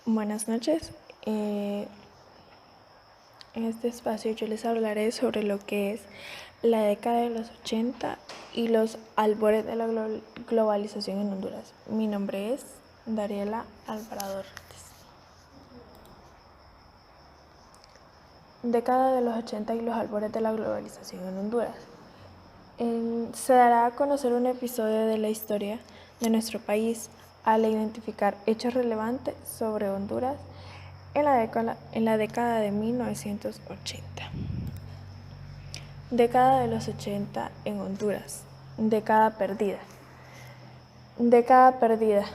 Buenas noches. En este espacio yo les hablaré sobre lo que es la década de los 80 y los albores de la globalización en Honduras. Mi nombre es Dariela Alvarado Ortiz. Década de los 80 y los albores de la globalización en Honduras. Se dará a conocer un episodio de la historia de nuestro país al identificar hechos relevantes sobre Honduras en la década de 1980. Década de los 80 en Honduras. Década perdida. Década perdida.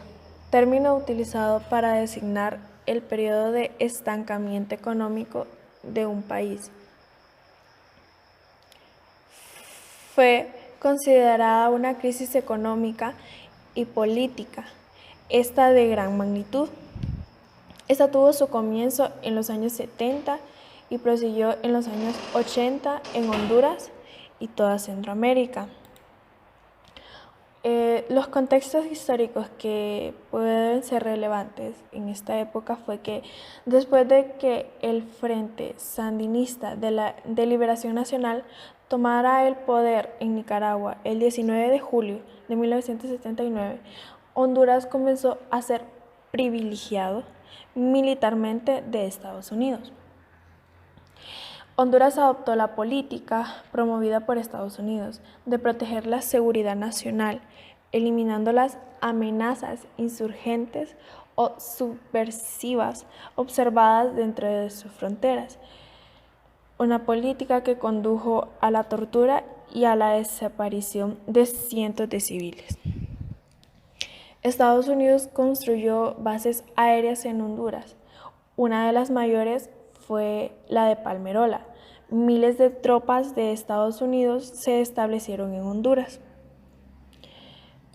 Término utilizado para designar el periodo de estancamiento económico de un país. Fue considerada una crisis económica y política, esta de gran magnitud. Esta tuvo su comienzo en los años 70 y prosiguió en los años 80 en Honduras y toda Centroamérica. Los contextos históricos que pueden ser relevantes en esta época fue que después de que el Frente Sandinista de Liberación Nacional tomara el poder en Nicaragua el 19 de julio de 1979, Honduras comenzó a ser privilegiado militarmente de Estados Unidos. Honduras adoptó la política promovida por Estados Unidos de proteger la seguridad nacional, eliminando las amenazas insurgentes o subversivas observadas dentro de sus fronteras, una política que condujo a la tortura y a la desaparición de cientos de civiles. Estados Unidos construyó bases aéreas en Honduras. Una de las mayores fue la de Palmerola. Miles de tropas de Estados Unidos se establecieron en Honduras.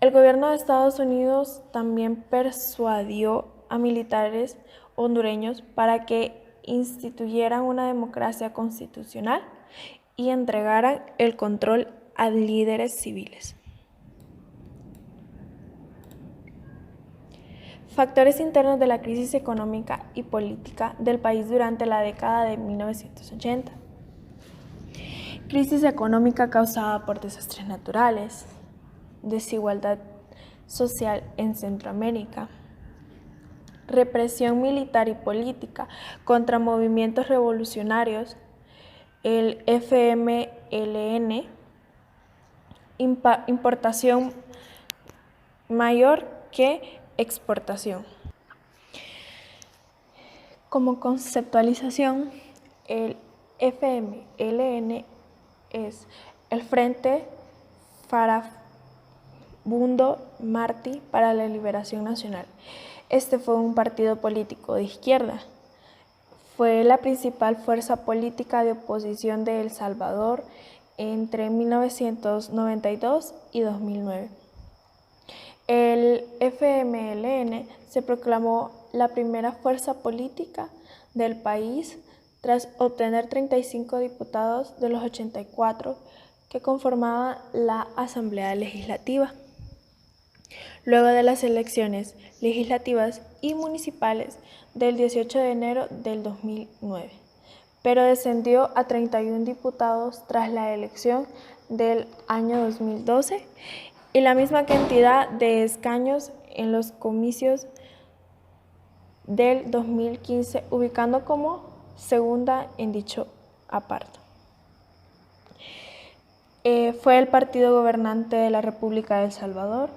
El gobierno de Estados Unidos también persuadió a militares hondureños para que instituyeran una democracia constitucional y entregaran el control a líderes civiles. Factores internos de la crisis económica y política del país durante la década de 1980. Crisis económica causada por desastres naturales, desigualdad social en Centroamérica, represión militar y política contra movimientos revolucionarios, el FMLN, importación mayor que exportación. Como conceptualización, el FMLN es el Frente Farabundo Martí para la Liberación Nacional. Este fue un partido político de izquierda. Fue la principal fuerza política de oposición de El Salvador entre 1992 y 2009. El FMLN se proclamó la primera fuerza política del país tras obtener 35 diputados de los 84 que conformaban la Asamblea Legislativa. Luego de las elecciones legislativas y municipales del 18 de enero del 2009, pero descendió a 31 diputados tras la elección del año 2012 y la misma cantidad de escaños en los comicios del 2015, ubicando como segunda en dicho apartado. Fue el partido gobernante de la República de El Salvador,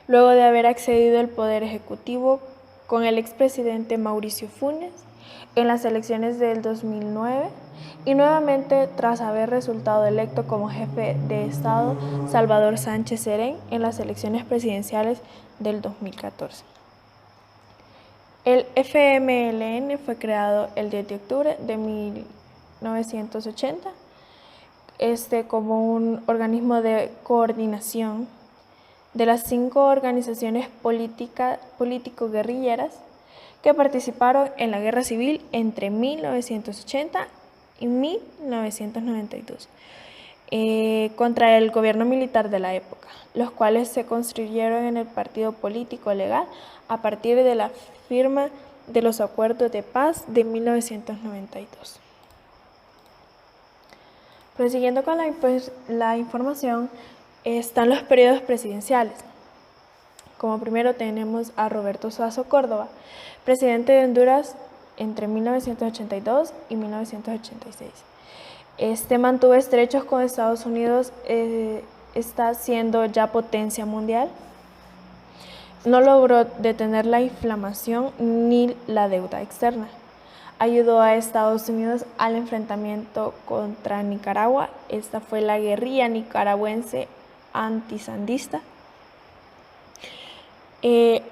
luego de haber accedido al poder ejecutivo con el expresidente Mauricio Funes en las elecciones del 2009 y nuevamente tras haber resultado electo como jefe de Estado Salvador Sánchez Serén en las elecciones presidenciales del 2014. El FMLN fue creado el 10 de octubre de 1980 como un organismo de coordinación de las 5 organizaciones político-guerrilleras que participaron en la Guerra Civil entre 1980 y 1992. contra el gobierno militar de la época, los cuales se construyeron en el partido político legal a partir de la firma de los acuerdos de paz de 1992. Prosiguiendo con la información, están los periodos presidenciales. Como primero tenemos a Roberto Suazo Córdoba, presidente de Honduras entre 1982 y 1986. Este mantuvo estrechos con Estados Unidos, está siendo ya potencia mundial. No logró detener la inflación ni la deuda externa. Ayudó a Estados Unidos al enfrentamiento contra Nicaragua. Esta fue la guerrilla nicaragüense antisandista.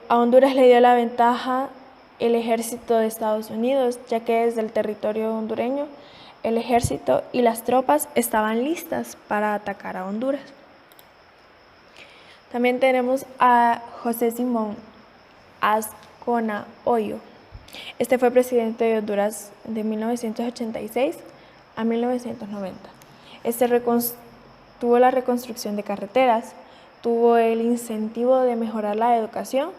A Honduras le dio la ventaja el ejército de Estados Unidos, ya que desde el territorio hondureño el ejército y las tropas estaban listas para atacar a Honduras. También tenemos a José Simón Azcona Hoyo. Este fue presidente de Honduras de 1986 a 1990. Tuvo la reconstrucción de carreteras, tuvo el incentivo de mejorar la educación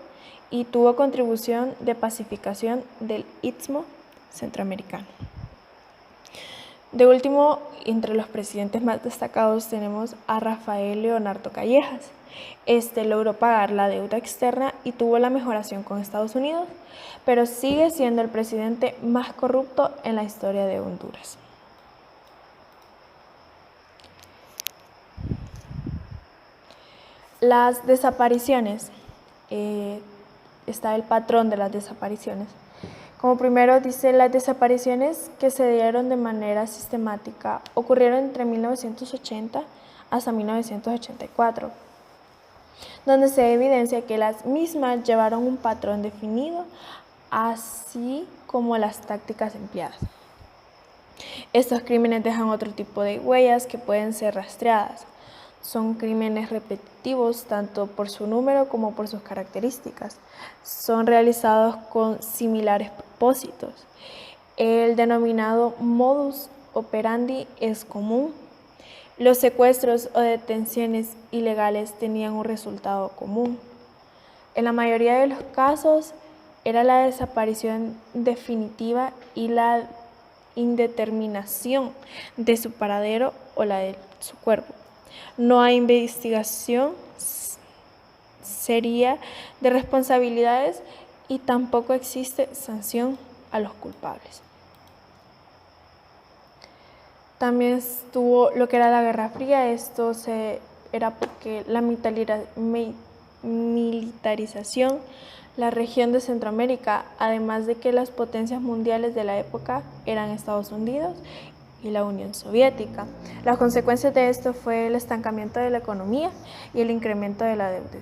y tuvo contribución de pacificación del Istmo Centroamericano. De último, entre los presidentes más destacados tenemos a Rafael Leonardo Callejas. Este logró pagar la deuda externa y tuvo la mejoración con Estados Unidos, pero sigue siendo el presidente más corrupto en la historia de Honduras. Las desapariciones. Está el patrón de las desapariciones. Como primero dice, las desapariciones que se dieron de manera sistemática ocurrieron entre 1980 hasta 1984, donde se evidencia que las mismas llevaron un patrón definido, así como las tácticas empleadas. Estos crímenes dejan otro tipo de huellas que pueden ser rastreadas. Son crímenes repetitivos tanto por su número como por sus características. Son realizados con similares propósitos. El denominado modus operandi es común. Los secuestros o detenciones ilegales tenían un resultado común. En la mayoría de los casos era la desaparición definitiva y la indeterminación de su paradero o la de su cuerpo. No hay investigación seria de responsabilidades y tampoco existe sanción a los culpables. También estuvo lo que era la Guerra Fría. Esto era porque la militarización la región de Centroamérica, además de que las potencias mundiales de la época eran Estados Unidos y la Unión Soviética. Las consecuencias de esto fue el estancamiento de la economía y el incremento de la deuda.